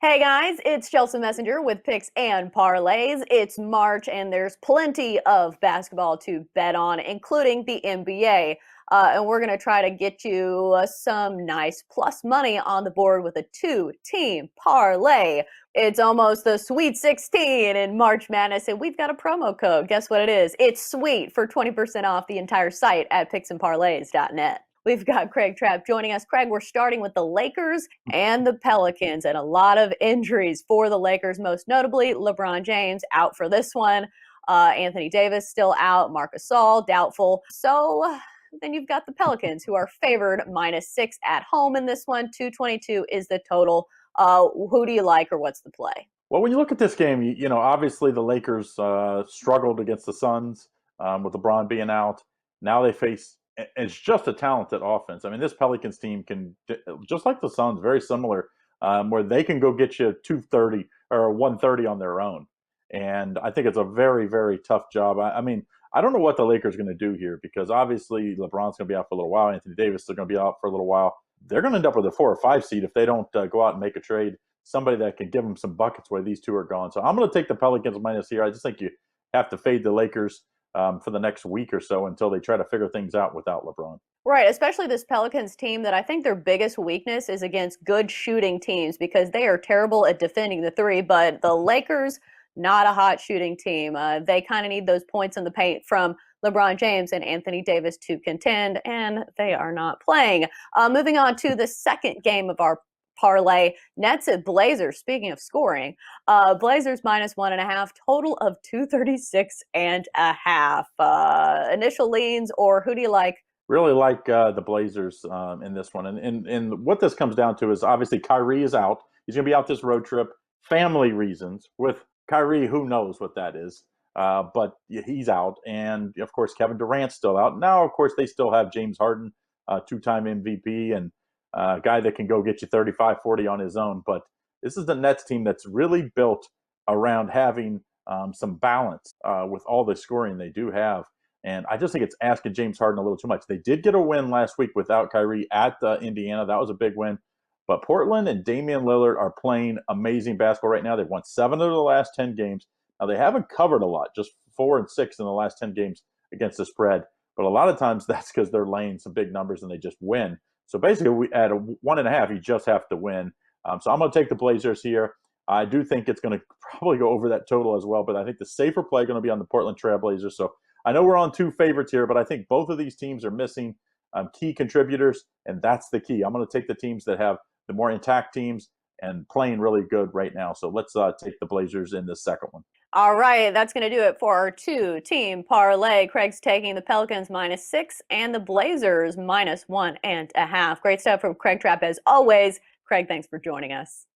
Hey guys, it's Chelsa Messenger with Picks and Parlays. It's March and there's plenty of basketball to bet on, including the NBA. And we're going to try to get you some nice plus money on the board with a two-team parlay. It's almost the Sweet 16 in March Madness, and we've got a promo code. Guess what it is? It's SWEET for 20% off the entire site at picksandparlays.net. We've got Craig Trapp joining us. Craig, we're starting with the Lakers and the Pelicans, and a lot of injuries for the Lakers, most notably LeBron James out for this one. Anthony Davis still out. Marc Gasol doubtful. So then you've got the Pelicans, who are favored -6 at home in this one. 222 is the total. Who do you like, or what's the play? Well, when you look at this game, obviously the Lakers struggled against the Suns with LeBron being out. Now they face it's just a talented offense. I mean, this Pelicans team can, just like the Suns, very similar, where they can go get you 230 or 130 on their own. And I think it's a very, very tough job. I mean, I don't know what the Lakers are going to do here because obviously LeBron's going to be out for a little while. Anthony Davis is going to be out for a little while. They're going to end up with a 4 or 5 seed if they don't go out and make a trade, somebody that can give them some buckets where these two are gone. So I'm going to take the Pelicans minus here. I just think you have to fade the Lakers for the next week or so until they try to figure things out without LeBron. Right, especially this Pelicans team that I think their biggest weakness is against good shooting teams because they are terrible at defending the three. But the Lakers, not a hot shooting team. They kind of need those points in the paint from LeBron James and Anthony Davis to contend, and they are not playing. Moving on to the second game of our parlay, Nets at Blazers. Speaking of scoring, Blazers -1.5, total of 236.5. Initial leans, or who do you like? Really like the Blazers in this one. And what this comes down to is obviously Kyrie is out. He's going to be out this road trip, family reasons. With Kyrie, who knows what that is. But he's out. And, of course, Kevin Durant's still out. Now, of course, they still have James Harden, two-time MVP, and a guy that can go get you 35, 40 on his own. But this is the Nets team that's really built around having some balance with all the scoring they do have. And I just think it's asking James Harden a little too much. They did get a win last week without Kyrie at Indiana. That was a big win. But Portland and Damian Lillard are playing amazing basketball right now. They've won 7 of the last 10 games. Now, they haven't covered a lot, just 4 and 6 in the last 10 games against the spread. But a lot of times that's because they're laying some big numbers and they just win. So basically, at a 1.5, you just have to win. So I'm going to take the Blazers here. I do think it's going to probably go over that total as well. But I think the safer play is going to be on the Portland Trail Blazers. So I know we're on 2 favorites here, but I think both of these teams are missing key contributors, and that's the key. I'm going to take the teams that have the more intact teams and playing really good right now. So let's take the Blazers in this second one. All right, that's going to do it for our two-team parlay. Craig's taking the Pelicans -6 and the Blazers -1.5. Great stuff from Craig Trapp as always. Craig, thanks for joining us.